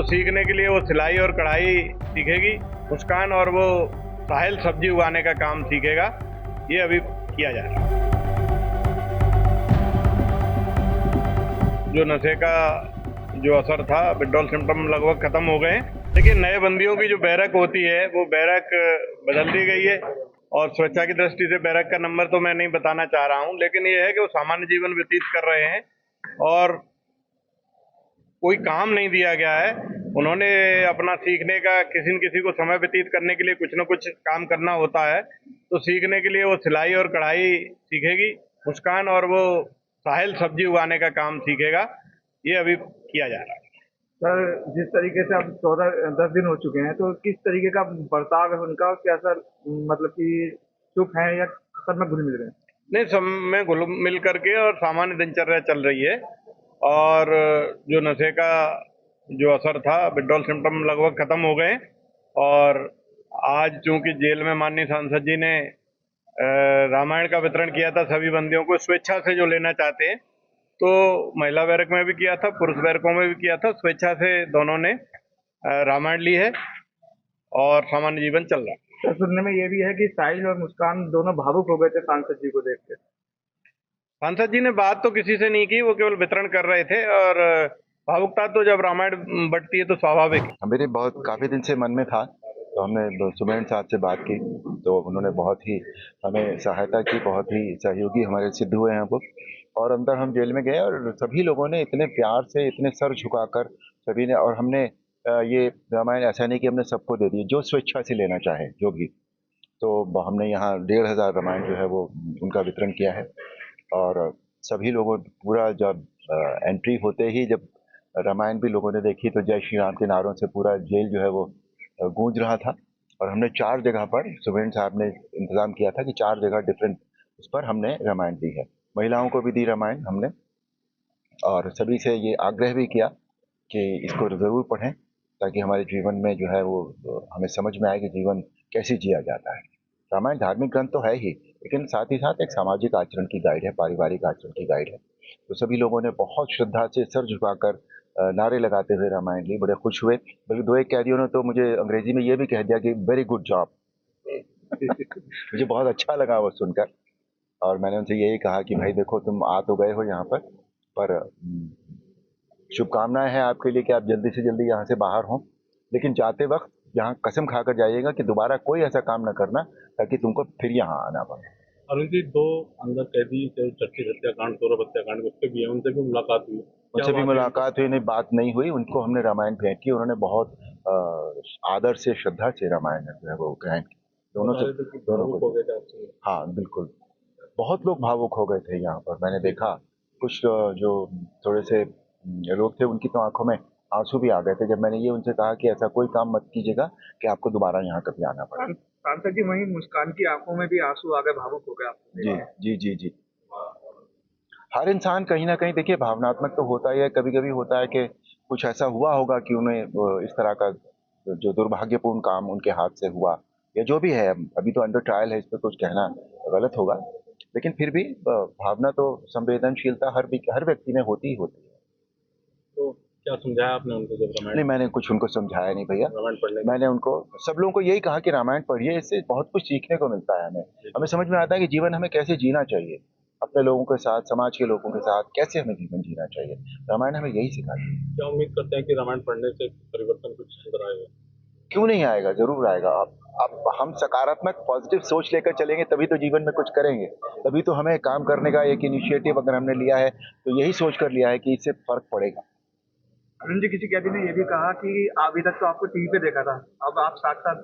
तो सीखने के लिए वो सिलाई और कढ़ाई सीखेगी मुस्कान, और वो साहिल सब्जी उगाने का काम सीखेगा। ये अभी किया जा रहा है। जो नशे का जो असर था, विड्रॉल सिम्टम लगभग खत्म हो गए हैं। लेकिन नए बंदियों की जो बैरक होती है वो बैरक बदल दी गई है, और सुरक्षा की दृष्टि से बैरक का नंबर तो मैं नहीं बताना चाह रहा हूं, लेकिन ये है कि वो सामान्य जीवन व्यतीत कर रहे हैं और कोई काम नहीं दिया गया है। उन्होंने अपना सीखने का, किसी न किसी को समय व्यतीत करने के लिए कुछ न कुछ काम करना होता है, तो सीखने के लिए वो सिलाई और कढ़ाई सीखेगी मुस्कान, और वो साहिल सब्जी उगाने का काम सीखेगा। ये अभी किया जा रहा है। सर, जिस तरीके से अब 10 दिन हो चुके हैं, तो किस तरीके का बर्ताव है उनका, और क्या सर मतलब कि चुप है या सब में घुल मिल रहे हैं? नहीं, सब में घुल मिल करके और सामान्य दिनचर्या चल रही है। और जो नशे का जो असर था, विड्रॉल सिम्टम लगभग खत्म हो गए। और आज चूंकि जेल में माननीय सांसद जी ने रामायण का वितरण किया था सभी बंदियों को, स्वेच्छा से जो लेना चाहते हैं, तो महिला बैरक में भी किया था, पुरुष बैरकों में भी किया था, स्वेच्छा से दोनों ने रामायण ली है और सामान्य जीवन चल रहा है। सर, सुनने में ये भी है कि साहिल और मुस्कान दोनों भावुक हो गए थे सांसद जी को देख के। सांसद जी ने बात तो किसी से नहीं की, वो केवल वितरण कर रहे थे। और भावुकता तो जब रामायण बटती है तो स्वाभाविक है। मेरे बहुत काफ़ी दिन से मन में था, तो हमने सुमेन साहब से बात की, तो उन्होंने बहुत ही हमें सहायता की, बहुत ही सहयोगी हमारे सिद्ध हुए हैं वो। और अंदर हम जेल में गए और सभी लोगों ने इतने प्यार से, इतने सर झुकाकर सभी ने, और हमने ये रामायण ऐसा नहीं कि हमने सबको दे दी, जो स्वेच्छा से लेना चाहे जो भी, तो हमने यहाँ 1500 रामायण जो है वो उनका वितरण किया है। और सभी लोगों, पूरा जब एंट्री होते ही जब रामायण भी लोगों ने देखी, तो जय श्री राम के नारों से पूरा जेल जो है वो गूंज रहा था। और हमने 4 जगह पर, सुमेन साहब ने इंतज़ाम किया था कि 4 जगह डिफरेंट उस पर हमने रामायण दी है। महिलाओं को भी दी रामायण हमने, और सभी से ये आग्रह भी किया कि इसको ज़रूर पढ़ें, ताकि हमारे जीवन में जो है वो हमें समझ में आए कि जीवन कैसे जिया जाता है। रामायण धार्मिक ग्रंथ तो है ही, लेकिन साथ ही साथ एक सामाजिक आचरण की गाइड है, पारिवारिक आचरण की गाइड है। तो सभी लोगों ने बहुत श्रद्धा से सर झुकाकर नारे लगाते हुए रामायण ली, बड़े खुश हुए। बल्कि 2 एक कैदियों ने तो मुझे अंग्रेजी में ये भी कह दिया कि वेरी गुड जॉब। मुझे बहुत अच्छा लगा वो सुनकर। और मैंने उनसे यही कहा कि भाई देखो, तुम आ तो गए हो यहाँ पर शुभकामनाएं हैं आपके लिए कि आप जल्दी से जल्दी यहाँ से बाहर हों, लेकिन जाते वक्त यहाँ कसम खाकर जाइएगा कि दोबारा कोई ऐसा काम न करना, ताकि तुमको फिर यहाँ आना पड़े। अरुण जी, 2 अंदर कैदी जो चर्चित हत्याकांड, सौरभ हत्याकांड, उसके भी है, उनसे भी मुलाकात हुई? उनसे भी मुलाकात हुई, नहीं बात नहीं हुई। उनको हमने रामायण भेंट की, उन्होंने बहुत आदर से, श्रद्धा से रामायण जो है वो ग्रहण की। दोनों हो को। गए थे आपसे? हाँ बिल्कुल, बहुत लोग भावुक हो गए थे यहाँ पर। मैंने देखा कुछ जो थोड़े से लोग थे, उनकी तो आंखों में आंसू भी आ गए थे जब मैंने ये उनसे कहा कि ऐसा कोई काम मत कीजिएगा कि आपको दोबारा यहाँ कभी आना पड़े। सांसद जी, वहीं मुस्कान की आंखों में भी आंसू आ गए, भावुक हो गए आप? जी जी जी जी। हर इंसान कहीं ना कहीं, देखिए, भावनात्मक तो होता ही है। कभी कभी होता है कि कुछ ऐसा हुआ होगा कि उन्हें इस तरह का जो दुर्भाग्यपूर्ण काम उनके हाथ से हुआ, या जो भी है, अभी तो अंडर ट्रायल है, इस पर कुछ कहना गलत होगा। लेकिन फिर भी भावना तो, संवेदनशीलता हर व्यक्ति में होती ही होती है। तो क्या समझाया आपने उनको जब रामायण? नहीं, मैंने कुछ उनको समझाया नहीं भैया। रामायण पढ़ने? मैंने उनको, सब लोगों को यही कहा कि रामायण पढ़िए, इससे बहुत कुछ सीखने को मिलता है। हमें समझ में आता है कि जीवन हमें कैसे जीना चाहिए, अपने लोगों के साथ, समाज के लोगों के साथ कैसे हमें जीवन जीना चाहिए। रामायण हमें यही सिखाती है। क्या उम्मीद करते हैं कि रामायण पढ़ने से परिवर्तन कुछ अंदर आएगा? क्यों नहीं आएगा, जरूर आएगा। अब हम सकारात्मक, पॉजिटिव सोच लेकर चलेंगे, तभी तो जीवन में कुछ करेंगे। तभी तो हमें काम करने का एक इनिशिएटिव अगर हमने लिया है, तो यही सोच कर लिया है कि इससे फर्क पड़ेगा। अरुण जी, किसी कैदी ने ये भी कहा कि अभी तक तो आपको टीवी पे देखा था, अब आप साथ-साथ।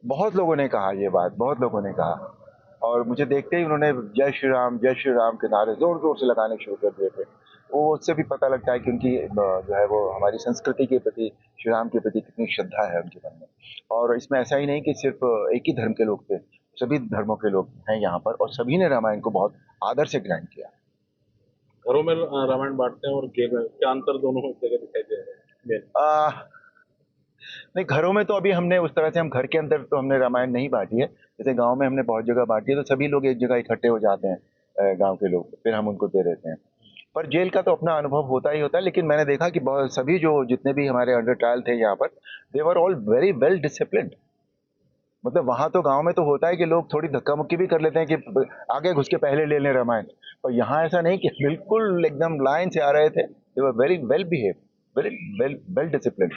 बहुत लोगों ने कहा ये बात, बहुत लोगों ने कहा, और मुझे देखते ही उन्होंने जय श्री राम के नारे जोर जोर से लगाने शुरू कर दिए थे। वो, उससे भी पता लगता है कि उनकी जो है वो हमारी संस्कृति के प्रति, श्री राम के प्रति कितनी श्रद्धा है उनके मन में। और इसमें ऐसा ही नहीं कि सिर्फ एक ही धर्म के लोग थे, सभी धर्मों के लोग हैं यहाँ पर, और सभी ने रामायण को बहुत आदर से ग्रहण किया। घरों में रामायण बांटते हैं और जेल में क्या अंतर दोनों जगह दिखाई दे रहा है? नहीं, घरों में तो अभी हमने उस तरह से, हम घर के अंदर तो हमने रामायण नहीं बांटी है। जैसे गांव में हमने बहुत जगह बांटी है, तो सभी लोग एक जगह इकट्ठे हो जाते हैं, गांव के लोग, फिर हम उनको दे देते हैं। पर जेल का तो अपना अनुभव होता ही होता है, लेकिन मैंने देखा कि बहुत सभी जो जितने भी हमारे अंडर ट्रायल थे यहाँ पर, they were all very well disciplined. मतलब वहां तो गांव में तो होता है कि लोग थोड़ी धक्का मुक्की भी कर लेते हैं कि आगे घुस के पहले ले लें रामायण, पर यहाँ ऐसा नहीं कि बिल्कुल एकदम लाइन से आ रहे थे। They were very well behave, very well discipline.